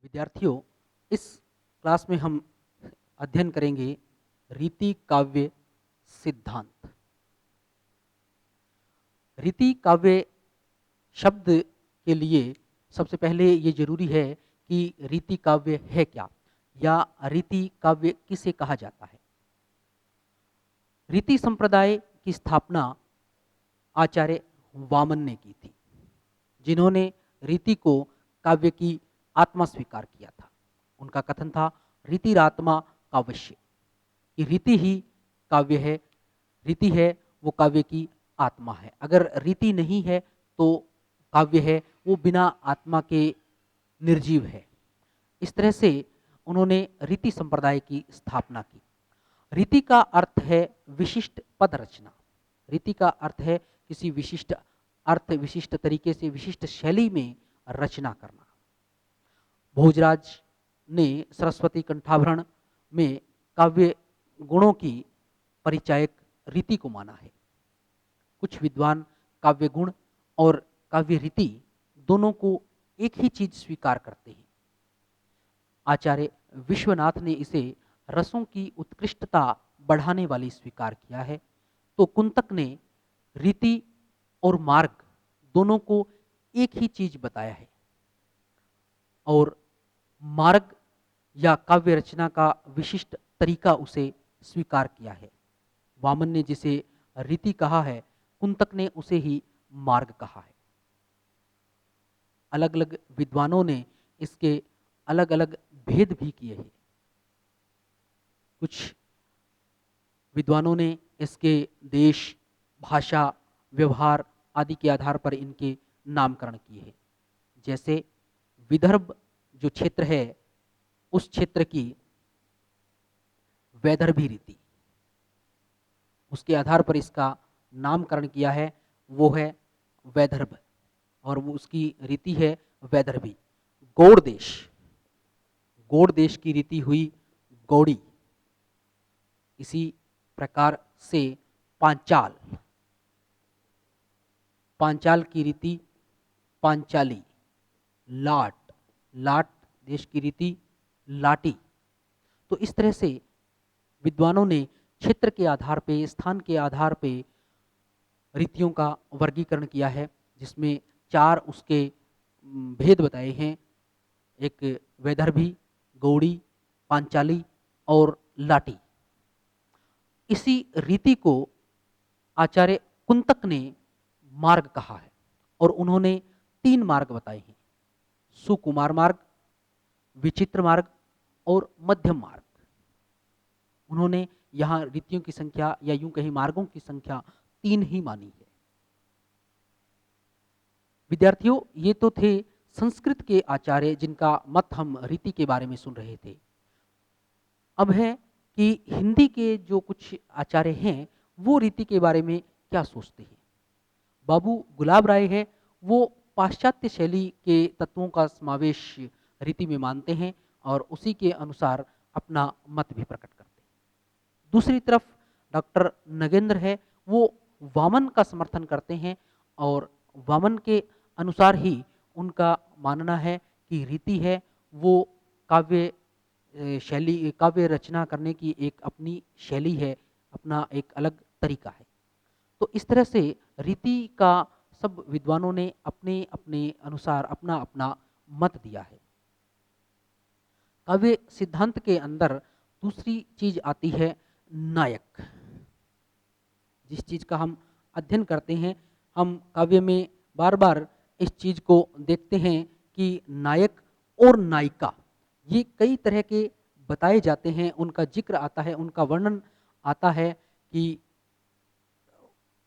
विद्यार्थियों, इस क्लास में हम अध्ययन करेंगे रीति काव्य सिद्धांत। रीति काव्य शब्द के लिए सबसे पहले ये जरूरी है कि रीति काव्य है क्या या रीति काव्य किसे कहा जाता है। रीति संप्रदाय की स्थापना आचार्य वामन ने की थी, जिन्होंने रीति को काव्य की आत्मा स्वीकार किया था। उनका कथन था रीतिरात्मा काव्यस्य, कि रीति ही काव्य है, रीति है वो काव्य की आत्मा है। अगर रीति नहीं है तो काव्य है वो बिना आत्मा के निर्जीव है। इस तरह से उन्होंने रीति संप्रदाय की स्थापना की। रीति का अर्थ है विशिष्ट पद रचना। रीति का अर्थ है किसी विशिष्ट अर्थ, विशिष्ट तरीके से, विशिष्ट शैली में रचना करना। भोजराज ने सरस्वती कंठाभरण में काव्य गुणों की परिचायक रीति को माना है। कुछ विद्वान काव्य गुण और काव्य रीति दोनों को एक ही चीज स्वीकार करते हैं। आचार्य विश्वनाथ ने इसे रसों की उत्कृष्टता बढ़ाने वाली स्वीकार किया है, तो कुंतक ने रीति और मार्ग दोनों को एक ही चीज बताया है और मार्ग या काव्य रचना का विशिष्ट तरीका उसे स्वीकार किया है। वामन ने जिसे रीति कहा है, कुंतक ने उसे ही मार्ग कहा है। अलग अलग विद्वानों ने इसके अलग अलग भेद भी किए हैं। कुछ विद्वानों ने इसके देश, भाषा, व्यवहार आदि के आधार पर इनके नामकरण किए हैं। जैसे विदर्भ जो क्षेत्र है, उस क्षेत्र की वैदर्भी रीति, उसके आधार पर इसका नामकरण किया है, वो है वैदर्भ और वो उसकी रीति है वैदर्भी। गौड़ देश, गौड़ देश की रीति हुई गौड़ी। इसी प्रकार से पांचाल, पांचाल की रीति पांचाली। लाट, लाट देश की रीति लाटी। तो इस तरह से विद्वानों ने क्षेत्र के आधार पे, स्थान के आधार पे रीतियों का वर्गीकरण किया है, जिसमें चार उसके भेद बताए हैं। एक वैदर्भी, गौड़ी, पांचाली और लाटी। इसी रीति को आचार्य कुंतक ने मार्ग कहा है और उन्होंने तीन मार्ग बताए हैं: सुकुमार मार्ग, विचित्र मार्ग और मध्यम मार्ग। उन्होंने यहाँ रीतियों की संख्या या यूं कहीं मार्गों की संख्या तीन ही मानी है। विद्यार्थियों, ये तो थे संस्कृत के आचार्य जिनका मत हम रीति के बारे में सुन रहे थे। अब है कि हिंदी के जो कुछ आचार्य हैं वो रीति के बारे में क्या सोचते हैं। बाबू गुलाब राय है, वो पाश्चात्य शैली के तत्वों का समावेश रीति में मानते हैं और उसी के अनुसार अपना मत भी प्रकट करते हैं। दूसरी तरफ डॉक्टर नगेंद्र है, वो वामन का समर्थन करते हैं और वामन के अनुसार ही उनका मानना है कि रीति है वो काव्य शैली, काव्य रचना करने की एक अपनी शैली है, अपना एक अलग तरीका है। तो इस तरह से रीति का सब विद्वानों ने अपने अपने अनुसार अपना अपना मत दिया है। काव्य सिद्धांत के अंदर दूसरी चीज आती है नायक। जिस चीज का हम अध्ययन करते हैं, हम काव्य में बार बार इस चीज को देखते हैं कि नायक और नायिका ये कई तरह के बताए जाते हैं, उनका जिक्र आता है, उनका वर्णन आता है कि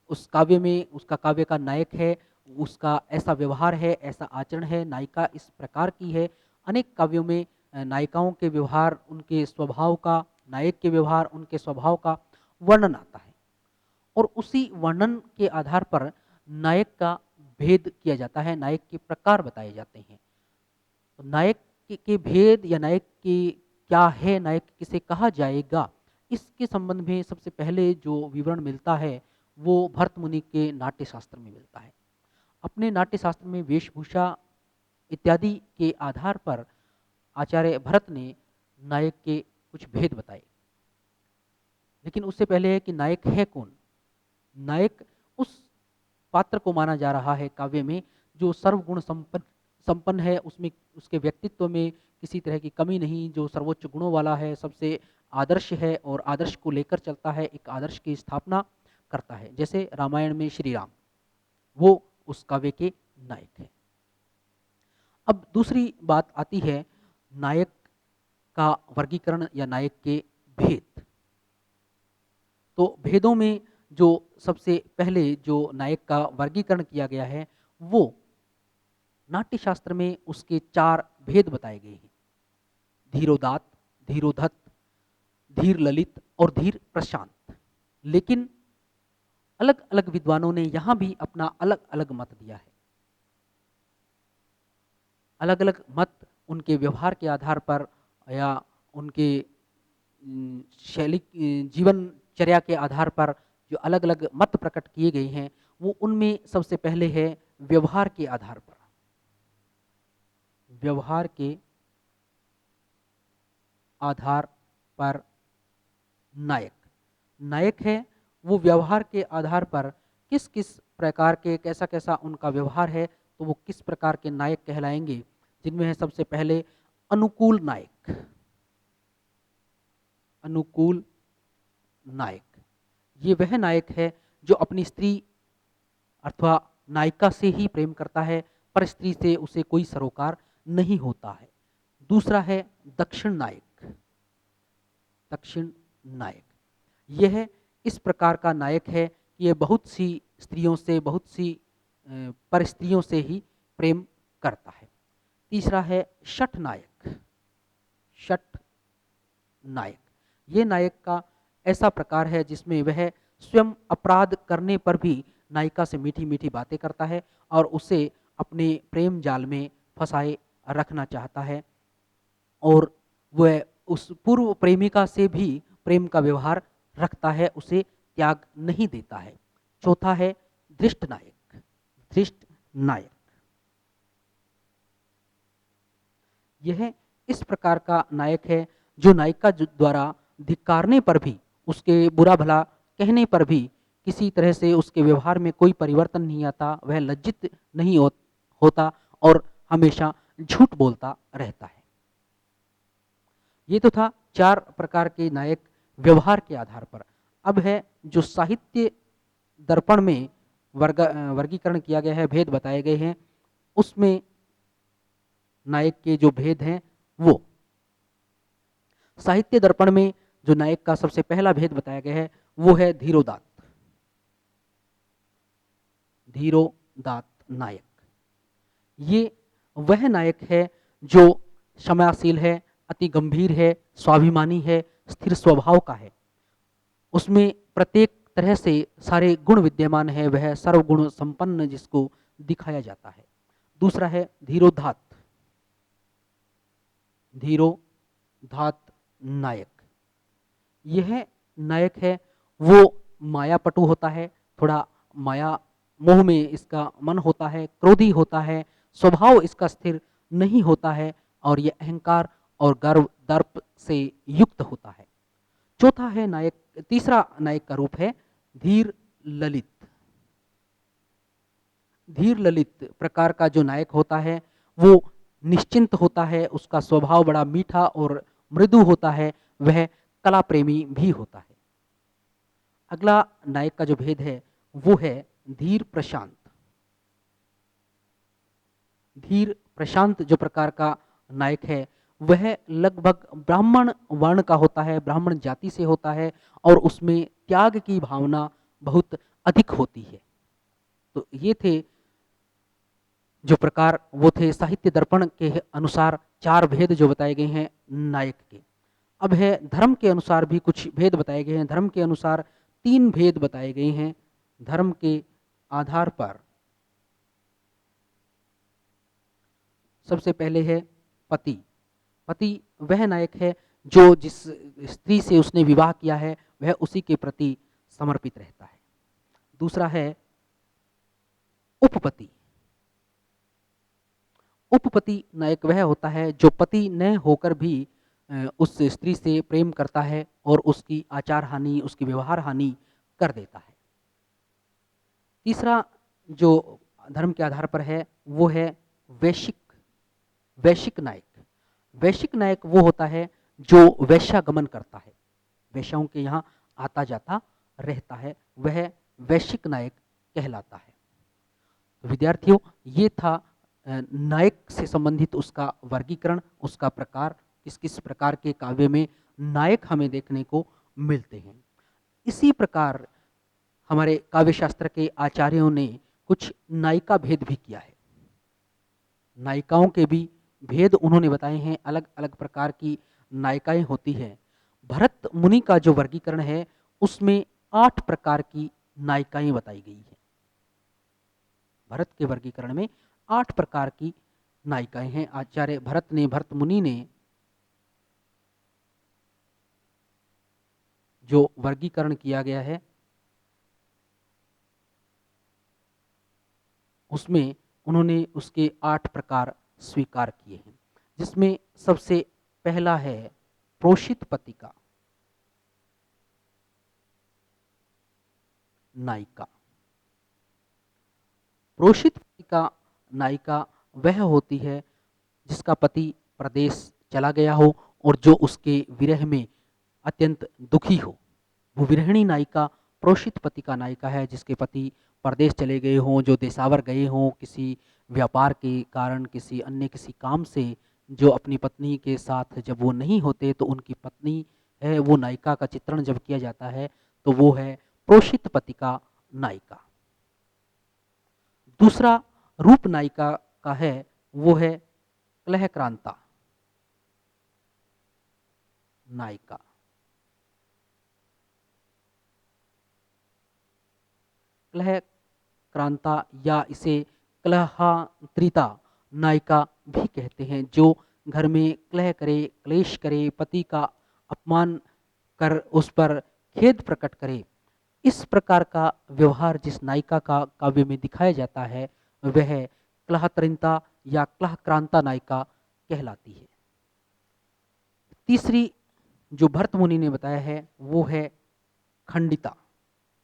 उस काव्य में उसका काव्य का नायक है, उसका ऐसा व्यवहार है, ऐसा आचरण है, नायिका इस प्रकार की है। अनेक काव्यों में नायिकाओं के व्यवहार, उनके स्वभाव का, नायक के व्यवहार, उनके स्वभाव का वर्णन आता है और उसी वर्णन के आधार पर नायक का भेद किया जाता है, नायक के प्रकार बताए जाते हैं। तो नायक के भेद या नायक के क्या है, नायक किसे कहा जाएगा, इसके संबंध में सबसे पहले जो विवरण मिलता है वो भरत मुनि के नाट्य शास्त्र में मिलता है। अपने नाट्य शास्त्र में वेशभूषा इत्यादि के आधार पर आचार्य भरत ने नायक के कुछ भेद बताए। लेकिन उससे पहले है कि नायक है कौन। नायक उस पात्र को माना जा रहा है काव्य में जो सर्वगुण संपन्न संपन्न है, उसमें उसके व्यक्तित्व में किसी तरह की कमी नहीं, जो सर्वोच्च गुणों वाला है, सबसे आदर्श है और आदर्श को लेकर चलता है, एक आदर्श की स्थापना करता है। जैसे रामायण में श्री राम, वो उस काव्य के नायक है। अब दूसरी बात आती है नायक का वर्गीकरण या नायक के भेद। तो भेदों में जो सबसे पहले जो नायक का वर्गीकरण किया गया है, वो नाट्यशास्त्र में उसके 4 भेद बताए गए हैं। धीरोदात्त, धीरोधत्त, धीर ललित और धीर प्रशांत। लेकिन अलग अलग विद्वानों ने यहाँ भी अपना अलग अलग मत दिया है। अलग अलग मत उनके व्यवहार के आधार पर या उनके शैली जीवनचर्या के आधार पर जो अलग अलग मत प्रकट किए गए हैं, वो उनमें सबसे पहले है व्यवहार के आधार पर। व्यवहार के आधार पर नायक नायक है, वो व्यवहार के आधार पर किस किस प्रकार के कैसा कैसा उनका व्यवहार है, तो वो किस प्रकार के नायक कहलाएंगे। जिनमें है सबसे पहले अनुकूल नायक। अनुकूल नायक, ये वह नायक है जो अपनी स्त्री अथवा नायिका से ही प्रेम करता है, पर स्त्री से उसे कोई सरोकार नहीं होता है। दूसरा है दक्षिण नायक। दक्षिण नायक, यह इस प्रकार का नायक है कि यह बहुत सी स्त्रियों से, बहुत सी पर स्त्रियों से ही प्रेम करता है। तीसरा है शठ नायक। शठ नायक, ये नायक का ऐसा प्रकार है जिसमें वह स्वयं अपराध करने पर भी नायिका से मीठी मीठी बातें करता है और उसे अपने प्रेम जाल में फंसाए रखना चाहता है, और वह उस पूर्व प्रेमिका से भी प्रेम का व्यवहार रखता है, उसे त्याग नहीं देता है। चौथा है धृष्ट नायक। धृष्ट नायक, यह इस प्रकार का नायक है जो नायिका द्वारा धिक्कारने पर भी, उसके बुरा भला कहने पर भी किसी तरह से उसके व्यवहार में कोई परिवर्तन नहीं आता, वह लज्जित नहीं होता और हमेशा झूठ बोलता रहता है। ये तो था 4 प्रकार के नायक व्यवहार के आधार पर। अब है जो साहित्य दर्पण में वर्गीकरण किया गया है, भेद बताए गए हैं, उसमें नायक के जो भेद हैं, वो साहित्य दर्पण में जो नायक का सबसे पहला भेद बताया गया है, वो है धीरोदात्त। धीरोदात्त नायक, ये वह नायक है जो क्षमाशील है, अति गंभीर है, स्वाभिमानी है, स्थिर स्वभाव का है, उसमें प्रत्येक तरह से सारे गुण विद्यमान है, वह सर्वगुण संपन्न जिसको दिखाया जाता है। दूसरा है धीरोदात्त। धीरोदात्त नायक, यह नायक है वो मायापटु होता है, थोड़ा माया मोह में इसका मन होता है, क्रोधी होता है, स्वभाव इसका स्थिर नहीं होता है और यह अहंकार और गर्व दर्प से युक्त होता है। चौथा है नायक, तीसरा नायक का रूप है धीर ललित। धीर ललित प्रकार का जो नायक होता है वो निश्चिंत होता है, उसका स्वभाव बड़ा मीठा और मृदु होता है, वह कला प्रेमी भी होता है। अगला नायक का जो भेद है वो है धीर प्रशांत। धीर प्रशांत जो प्रकार का नायक है वह लगभग ब्राह्मण वर्ण का होता है, ब्राह्मण जाति से होता है और उसमें त्याग की भावना बहुत अधिक होती है। तो ये थे जो प्रकार, वो थे साहित्य दर्पण के अनुसार 4 भेद जो बताए गए हैं नायक के। अब है धर्म के अनुसार भी कुछ भेद बताए गए हैं। धर्म के अनुसार 3 भेद बताए गए हैं। धर्म के आधार पर सबसे पहले है पति। पति वह नायक है जो जिस स्त्री से उसने विवाह किया है वह उसी के प्रति समर्पित रहता है। दूसरा है उपपति। उपपति नायक वह होता है जो पति न होकर भी उस स्त्री से प्रेम करता है और उसकी आचार हानि, उसकी व्यवहार हानि कर देता है। तीसरा जो धर्म के आधार पर है वो है वैश्विक वैश्विक नायक। वैश्विक नायक वो होता है जो वैश्यागमन करता है, वेश्याओं के यहाँ आता जाता रहता है, वह वैश्विक नायक कहलाता है। तो विद्यार्थियों, ये था नायक से संबंधित उसका वर्गीकरण, उसका प्रकार, किस किस प्रकार के काव्य में नायक हमें देखने को मिलते हैं। इसी प्रकार हमारे काव्य शास्त्र के आचार्यों ने कुछ नायिका भेद भी किया है। नायिकाओं के भी भेद उन्होंने बताए हैं, अलग अलग प्रकार की नायिकाएं होती हैं। भरत मुनि का जो वर्गीकरण है उसमें 8 प्रकार की नायिकाएं बताई गई हैं। भरत के वर्गीकरण में 8 प्रकार की नायिकाएं हैं। आचार्य भरत मुनि ने जो वर्गीकरण किया गया है उसमें उन्होंने उसके 8 प्रकार स्वीकार किए हैं, जिसमें सबसे पहला है प्रोषित पतिका नायिका। प्रोषित पतिका नायिका वह होती है जिसका पति प्रदेश चला गया हो और जो उसके विरह में अत्यंत दुखी हो, वो विरहिणी नायिका प्रोषित पतिका नायिका है। जिसके पति परदेश चले गए हों, जो देशावर गए हों किसी व्यापार के कारण, किसी अन्य किसी काम से, जो अपनी पत्नी के साथ जब वो नहीं होते तो उनकी पत्नी है वो नायिका का चित्रण जब किया जाता है तो वो है प्रोषित पतिका नायिका। दूसरा रूप नायिका का है वो है क्लहक्रांता नायिका। क्लहक्रांता या इसे क्लहांत्रिता नायिका भी कहते हैं, जो घर में क्लह करे, क्लेश करे, पति का अपमान कर उस पर खेद प्रकट करे। इस प्रकार का व्यवहार जिस नायिका का काव्य में दिखाया जाता है वह क्लहत्रिंता या क्लहक्रांता नायिका कहलाती है। तीसरी जो भरत मुनि ने बताया है वो है खंडिता।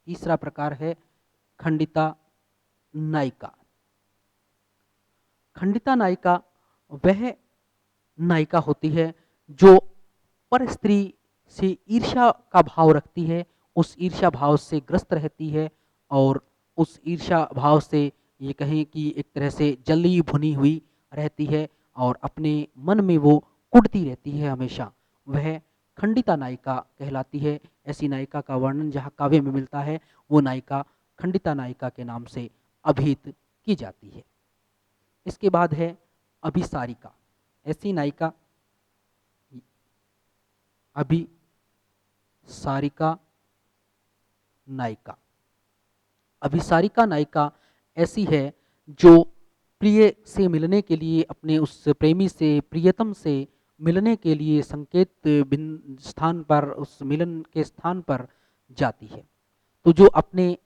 तीसरा प्रकार है खंडिता नायिका। खंडिता नायिका वह नायिका होती है जो पर स्त्री से ईर्ष्या का भाव रखती है, उस ईर्ष्या भाव से ग्रस्त रहती है और उस ईर्ष्या भाव से ये कहें कि एक तरह से जली भुनी हुई रहती है और अपने मन में वो कुढ़ती रहती है हमेशा, वह खंडिता नायिका कहलाती है। ऐसी नायिका का वर्णन जहाँ काव्य में मिलता है वो नायिका खंडिता नायिका के नाम से अभिहित की जाती है। इसके बाद है अभिसारिका। ऐसी नायिका अभिसारिका नायिका। अभिसारिका नायिका ऐसी है जो प्रिय से मिलने के लिए, अपने उस प्रेमी से, प्रियतम से मिलने के लिए संकेत स्थान पर, उस मिलन के स्थान पर जाती है। तो जो अपने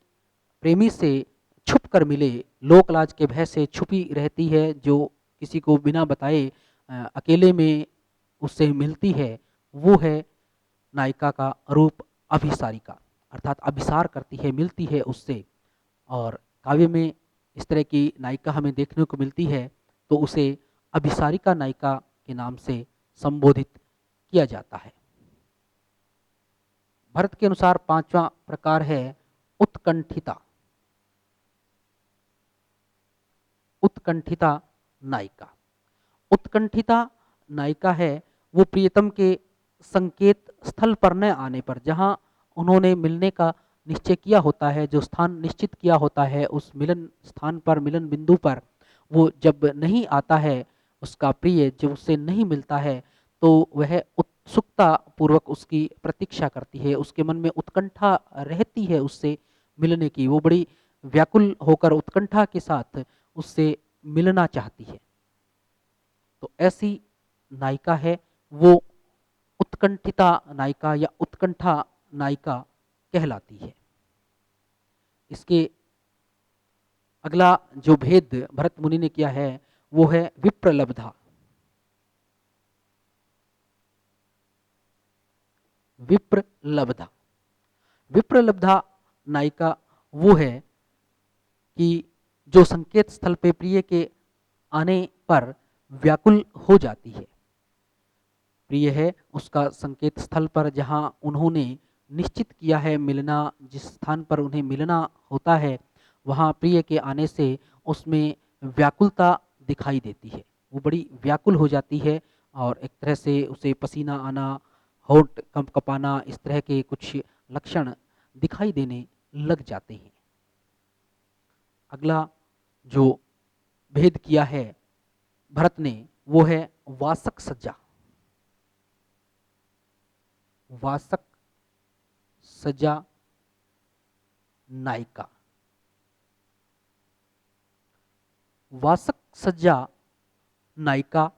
प्रेमी से छुप कर मिले, लोक लाज के भय से छुपी रहती है, जो किसी को बिना बताए अकेले में उससे मिलती है, वो है नायिका का रूप अभिसारिका, अर्थात अभिसार करती है, मिलती है उससे। और काव्य में इस तरह की नायिका हमें देखने को मिलती है तो उसे अभिसारिका नायिका के नाम से संबोधित किया जाता है। भरत के अनुसार 5वां प्रकार है उत्कंठिता। उत्कंठिता नायिका। उत्कंठिता नायिका है वो प्रियतम के संकेत स्थल पर न आने पर, जहां उन्होंने मिलने का निश्चय किया होता है, जो स्थान निश्चित किया होता है, उस मिलन स्थान पर, मिलन बिंदु पर वो जब नहीं आता है, उसका प्रिय जब उससे नहीं मिलता है तो वह उत्सुकता पूर्वक उसकी प्रतीक्षा करती है, उसके मन में उत्कंठा रहती है उससे मिलने की, वो बड़ी व्याकुल होकर उत्कंठा के साथ उससे मिलना चाहती है। तो ऐसी नायिका है वो उत्कंठिता नायिका या उत्कंठा नायिका कहलाती है। इसके अगला जो भेद भरत मुनि ने किया है वो है विप्रलब्धा। विप्रलब्धा, विप्रलब्धा नायिका वो है कि जो संकेत स्थल पे प्रिय के आने पर व्याकुल हो जाती है। प्रिय है उसका संकेत स्थल पर जहाँ उन्होंने निश्चित किया है मिलना, जिस स्थान पर उन्हें मिलना होता है, वहाँ प्रिय के आने से उसमें व्याकुलता दिखाई देती है। वो बड़ी व्याकुल हो जाती है और एक तरह से उसे पसीना आना, होंठ कंपकपाना, इस तरह के कुछ लक्षण दिखाई देने लग जाते हैं। अगला जो भेद किया है भरत ने वो है वासक सज्जा। वासक सज्जा नायिका। वासक सज्जा नायिका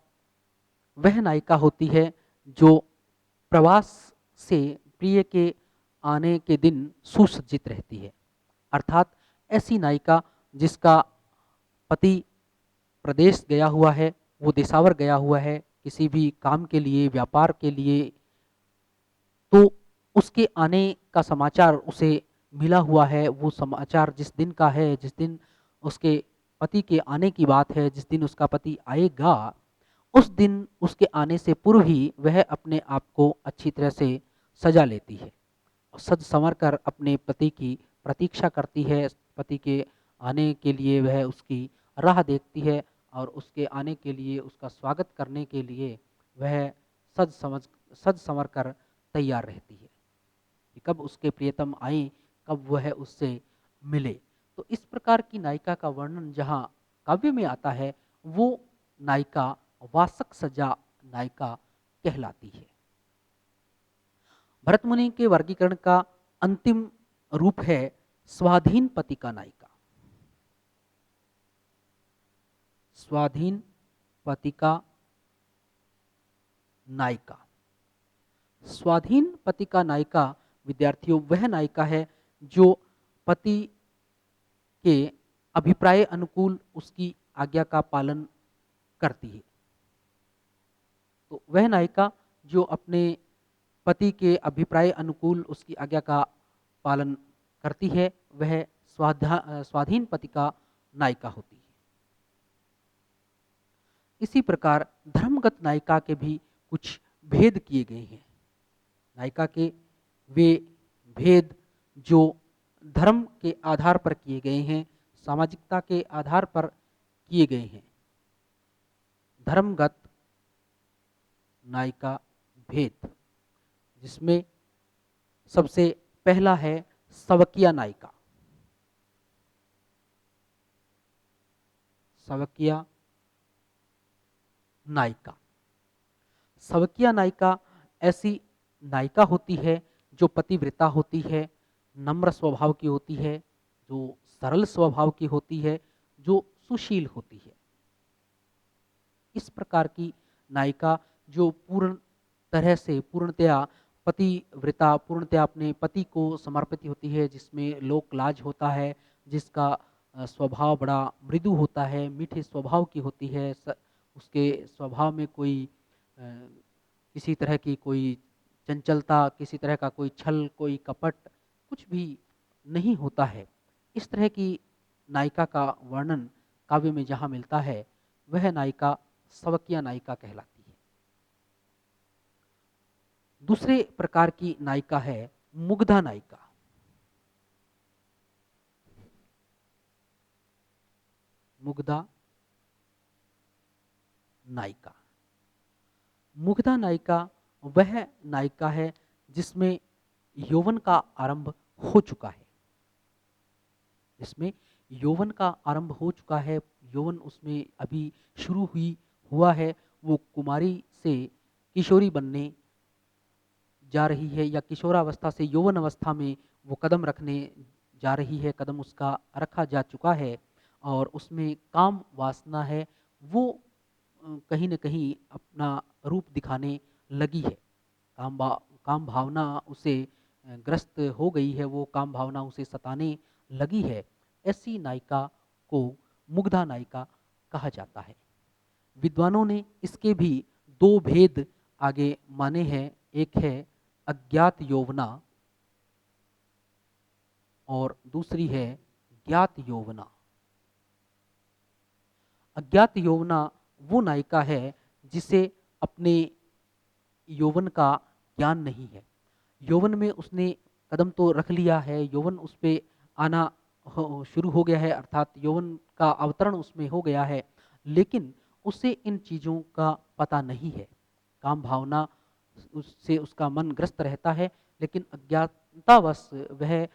वह नायिका होती है जो प्रवास से प्रिय के आने के दिन सुसज्जित रहती है। अर्थात ऐसी नायिका जिसका पति प्रदेश गया हुआ है, वो देशावर गया हुआ है किसी भी काम के लिए, व्यापार के लिए, तो उसके आने का समाचार उसे मिला हुआ है। वो समाचार जिस दिन का है, जिस दिन उसके पति के आने की बात है, जिस दिन उसका पति आएगा, उस दिन उसके आने से पूर्व ही वह अपने आप को अच्छी तरह से सजा लेती है, सज संवर कर अपने पति की प्रतीक्षा करती है। पति के आने के लिए वह उसकी राह देखती है और उसके आने के लिए, उसका स्वागत करने के लिए वह सज संवर कर तैयार रहती है कि कब उसके प्रियतम आए, कब वह उससे मिले। तो इस प्रकार की नायिका का वर्णन जहाँ काव्य में आता है, वो नायिका वासक सज्जा नायिका कहलाती है। भरत मुनि के वर्गीकरण का अंतिम रूप है स्वाधीन पतिका नायिका। स्वाधीन पतिका नायिका। स्वाधीन पतिका नायिका विद्यार्थियों वह नायिका है जो पति के अभिप्राय अनुकूल उसकी आज्ञा का पालन करती है। तो वह नायिका जो अपने पति के अभिप्राय अनुकूल उसकी आज्ञा का पालन करती है, वह स्वाधीन पतिका नायिका होती है। इसी प्रकार धर्मगत नायिका के भी कुछ भेद किए गए हैं। नायिका के वे भेद जो धर्म के आधार पर किए गए हैं, सामाजिकता के आधार पर किए गए हैं। धर्मगत नायिका भेद, जिसमें सबसे पहला है सवकिया नायिका। सवकिया नायिका। सवकिया नायिका ऐसी नायिका होती है जो पतिव्रता होती है, नम्र स्वभाव की होती है, जो सरल स्वभाव की होती है, जो सुशील होती है। इस प्रकार की नायिका जो पूर्ण तरह से पूर्णतया पतिव्रता, पूर्णतया अपने पति को समर्पित होती है, जिसमें लोक लाज होता है, जिसका स्वभाव बड़ा मृदु होता है, मीठे स्वभाव की होती है, उसके स्वभाव में कोई किसी तरह की कोई चंचलता, किसी तरह का कोई छल, कोई कपट कुछ भी नहीं होता है। इस तरह की नायिका का वर्णन काव्य में जहाँ मिलता है, वह नायिका सवकिया नायिका कहलाती है। दूसरे प्रकार की नायिका है मुग्धा नायिका। मुग्धा नायिका। मुग्धा नायिका वह नायिका है जिसमें यौवन का आरंभ हो चुका है, जिसमें यौवन का आरंभ हो चुका है, यौवन उसमें अभी शुरू हुआ है। वो कुमारी से किशोरी बनने जा रही है, या किशोरावस्था से यौवन अवस्था में वो कदम रखने जा रही है, कदम उसका रखा जा चुका है और उसमें काम वासना है। वो कहीं न कहीं अपना रूप दिखाने लगी है। काम भावना उसे ग्रस्त हो गई है, वो काम भावना उसे सताने लगी है। ऐसी नायिका को मुग्धा नायिका कहा जाता है। विद्वानों ने इसके भी दो भेद आगे माने हैं। एक है अज्ञात यौवना और दूसरी है ज्ञात यौवना। अज्ञात यौवना वो नायिका है जिसे अपने यौवन का ज्ञान नहीं है। यौवन में उसने कदम तो रख लिया है, यौवन उस पे आना शुरू हो गया है, अर्थात यौवन का अवतरण उसमें हो गया है, लेकिन उसे इन चीज़ों का पता नहीं है। काम भावना उससे उसका मन ग्रस्त रहता है, लेकिन अज्ञानतावश वह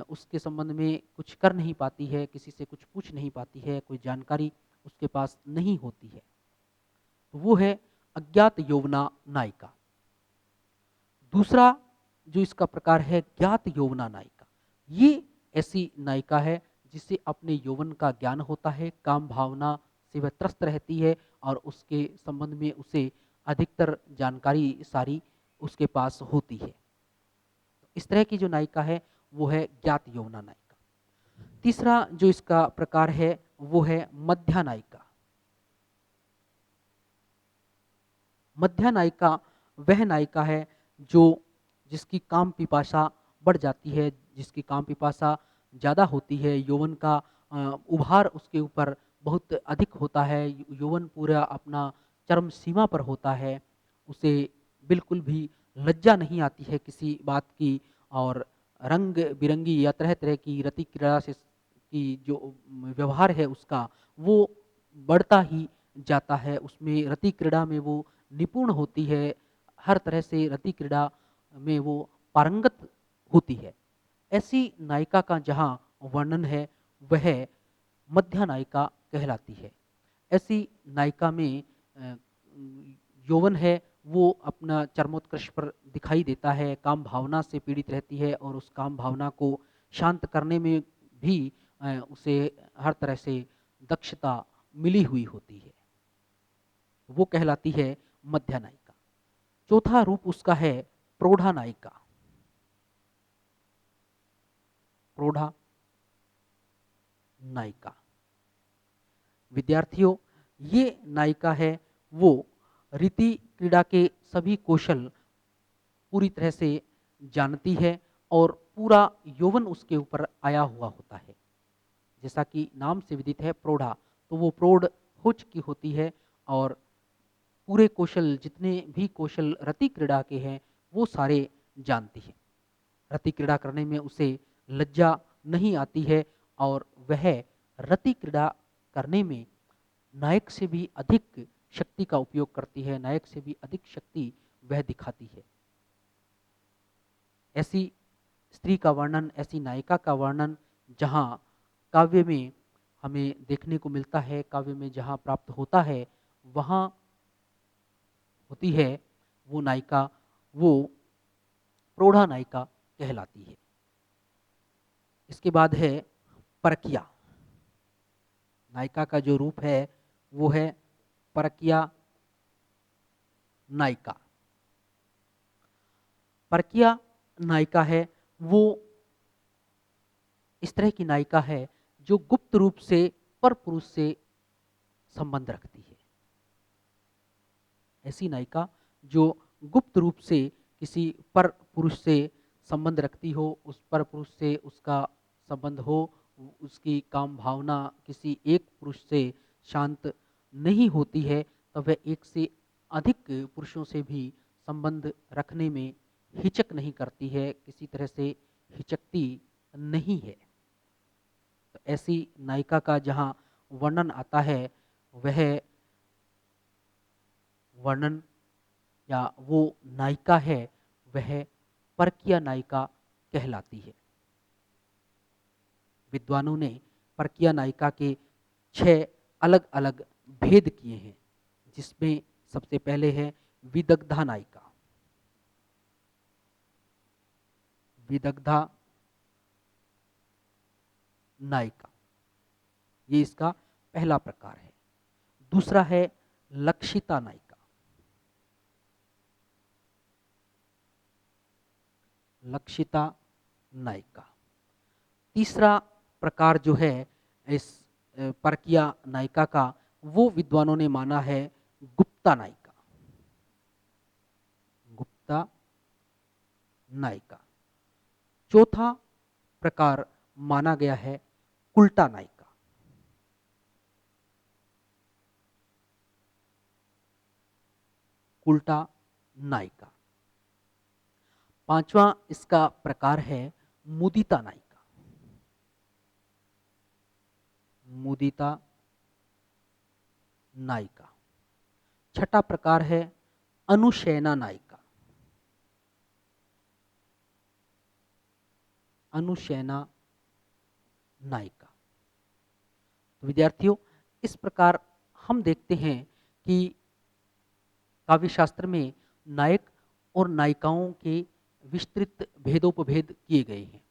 उसके संबंध में कुछ कर नहीं पाती है, किसी से कुछ पूछ नहीं पाती है, कोई जानकारी उसके पास नहीं होती है। तो वो है अज्ञात यौवना नायिका। दूसरा जो इसका प्रकार है ज्ञात यौवना नायिका। ये ऐसी नायिका है जिसे अपने यौवन का ज्ञान होता है, काम भावना से वह त्रस्त रहती है और उसके संबंध में उसे अधिकतर जानकारी सारी उसके पास होती है। इस तरह की जो नायिका है वो है ज्ञात यौवना नायिका। तीसरा जो इसका प्रकार है वो है मध्या नायिका। मध्या नायिका वह नायिका है जो जिसकी काम पिपासा बढ़ जाती है, जिसकी काम पिपासा ज़्यादा होती है, यौवन का उभार उसके ऊपर बहुत अधिक होता है, यौवन पूरा अपना चरम सीमा पर होता है, उसे बिल्कुल भी लज्जा नहीं आती है किसी बात की, और रंग बिरंगी या तरह तरह की रति क्रीड़ा से की जो व्यवहार है उसका वो बढ़ता ही जाता है। उसमें रति क्रीड़ा में वो निपुण होती है, हर तरह से रति क्रीड़ा में वो पारंगत होती है। ऐसी नायिका का जहाँ वर्णन है वह मध्या नायिका कहलाती है। ऐसी नायिका में यौवन है वो अपना चरमोत्कर्ष पर दिखाई देता है, काम भावना से पीड़ित रहती है और उस काम भावना को शांत करने में भी उसे हर तरह से दक्षता मिली हुई होती है, वो कहलाती है मध्या नायिका। चौथा रूप उसका है प्रौढ़ा नायिका। प्रौढ़ा नायिका विद्यार्थियों, ये नायिका है वो रीति क्रीड़ा के सभी कौशल पूरी तरह से जानती है और पूरा यौवन उसके ऊपर आया हुआ होता है। जैसा कि नाम से विदित है प्रौढ़ा, तो वो प्रौढ़ हो चुकी होती है और पूरे कौशल जितने भी कौशल रति क्रीड़ा के हैं वो सारे जानती है। रति क्रीड़ा करने में उसे लज्जा नहीं आती है और वह रति क्रीड़ा करने में नायक से भी अधिक शक्ति का उपयोग करती है, नायक से भी अधिक शक्ति वह दिखाती है। ऐसी स्त्री का वर्णन, ऐसी नायिका का वर्णन जहाँ काव्य में हमें देखने को मिलता है, काव्य में जहाँ प्राप्त होता है, वहाँ होती है वो नायिका, वो प्रौढ़ा नायिका कहलाती है। इसके बाद है परकिया। नायिका का जो रूप है वो है परकिया नायिका। परकिया नायिका है वो इस तरह की नायिका है जो गुप्त रूप से पर पुरुष से संबंध रखती है। ऐसी नायिका जो गुप्त रूप से किसी पर पुरुष से संबंध रखती हो, उस पर पुरुष से उसका संबंध हो, उसकी काम भावना किसी एक पुरुष से शांत नहीं होती है, तो वह एक से अधिक पुरुषों से भी संबंध रखने में हिचक नहीं करती है, किसी तरह से हिचकती नहीं है। तो ऐसी नायिका का जहाँ वर्णन आता है वह वर्णन या वो नायिका है वह परकीय नायिका कहलाती है। विद्वानों ने परकीय नायिका के 6 अलग अलग भेद किए हैं, जिसमें सबसे पहले है विदग्धा नायिका। विदग्धा नायिका ये इसका पहला प्रकार है। दूसरा है लक्षिता नायिका। लक्षिता नायिका। तीसरा प्रकार जो है इस परकीय नायिका का वो विद्वानों ने माना है गुप्ता नायिका। गुप्ता नायिका। चौथा प्रकार माना गया है उल्टा नायिका। उल्टा नायिका। पांचवा इसका प्रकार है मुदिता नायिका। मुदिता नायिका। छठा प्रकार है अनुशयना नायिका। अनुशयना नायिका। तो विद्यार्थियों, इस प्रकार हम देखते हैं कि काव्यशास्त्र में नायक और नायिकाओं के विस्तृत भेदोपभेद किए गए हैं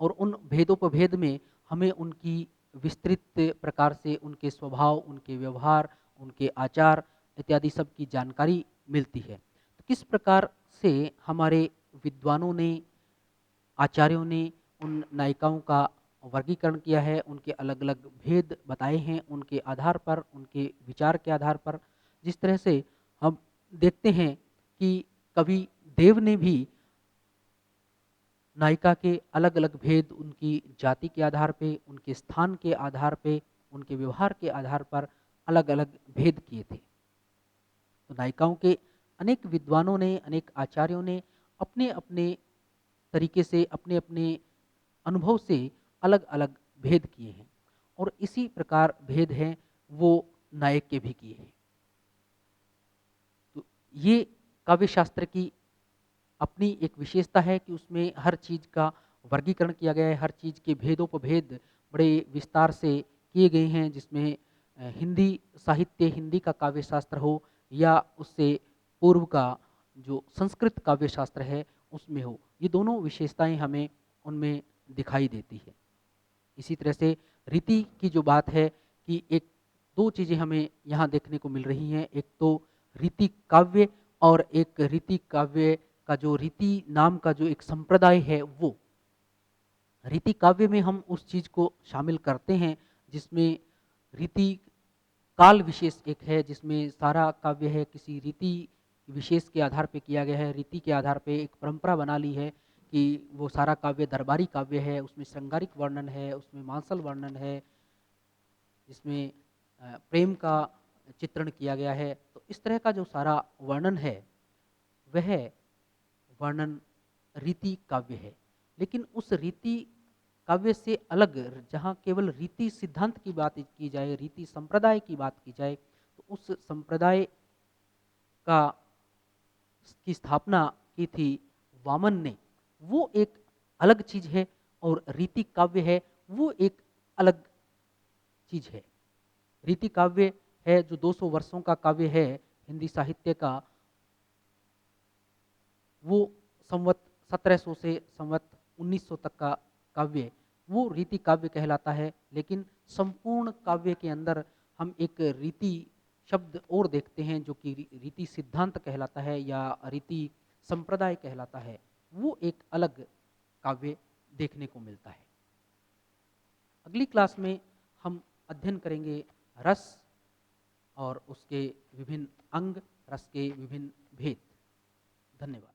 और उन भेदोपभेद में हमें उनकी विस्तृत प्रकार से उनके स्वभाव, उनके व्यवहार, उनके आचार इत्यादि सब की जानकारी मिलती है। तो किस प्रकार से हमारे विद्वानों ने, आचार्यों ने उन नायिकाओं का वर्गीकरण किया है, उनके अलग अलग भेद बताए हैं, उनके आधार पर, उनके विचार के आधार पर। जिस तरह से हम देखते हैं कि कवि देव ने भी नायिका के अलग अलग भेद उनकी जाति के आधार पे, उनके स्थान के आधार पे, उनके व्यवहार के आधार पर अलग अलग भेद किए थे। तो नायिकाओं के अनेक विद्वानों ने, अनेक आचार्यों ने अपने अपने तरीके से, अपने अपने अनुभव से अलग अलग भेद किए हैं और इसी प्रकार भेद हैं वो नायक के भी किए हैं। तो ये काव्यशास्त्र की अपनी एक विशेषता है कि उसमें हर चीज़ का वर्गीकरण किया गया है, हर चीज़ के भेदोपभेद बड़े विस्तार से किए गए हैं, जिसमें हिंदी साहित्य, हिंदी का काव्यशास्त्र हो या उससे पूर्व का जो संस्कृत काव्यशास्त्र है उसमें हो, ये दोनों विशेषताएं हमें उनमें दिखाई देती है। इसी तरह से रीति की जो बात है कि एक दो चीज़ें हमें यहाँ देखने को मिल रही हैं, एक तो रीति काव्य और एक रीति काव्य का जो रीति नाम का जो एक संप्रदाय है, वो रीति काव्य में हम उस चीज को शामिल करते हैं जिसमें रीति काल विशेष एक है, जिसमें सारा काव्य है किसी रीति विशेष के आधार पे किया गया है, रीति के आधार पे एक परंपरा बना ली है कि वो सारा काव्य दरबारी काव्य है, उसमें श्रृंगारिक वर्णन है, उसमें मांसल वर्णन है, जिसमें प्रेम का चित्रण किया गया है। तो इस तरह का जो सारा वर्णन है वह वर्णन रीति काव्य है। लेकिन उस रीति काव्य से अलग जहाँ केवल रीति सिद्धांत की बात की जाए, रीति संप्रदाय की बात की जाए, तो उस संप्रदाय का की स्थापना की थी वामन ने, वो एक अलग चीज है और रीति काव्य है वो एक अलग चीज है। रीति काव्य है जो 200 वर्षों का काव्य है हिंदी साहित्य का, वो संवत 1700 से संवत 1900 तक का काव्य, वो रीति काव्य कहलाता है। लेकिन संपूर्ण काव्य के अंदर हम एक रीति शब्द और देखते हैं जो कि रीति सिद्धांत कहलाता है या रीति संप्रदाय कहलाता है, वो एक अलग काव्य देखने को मिलता है। अगली क्लास में हम अध्ययन करेंगे रस और उसके विभिन्न अंग, रस के विभिन्न भेद। धन्यवाद।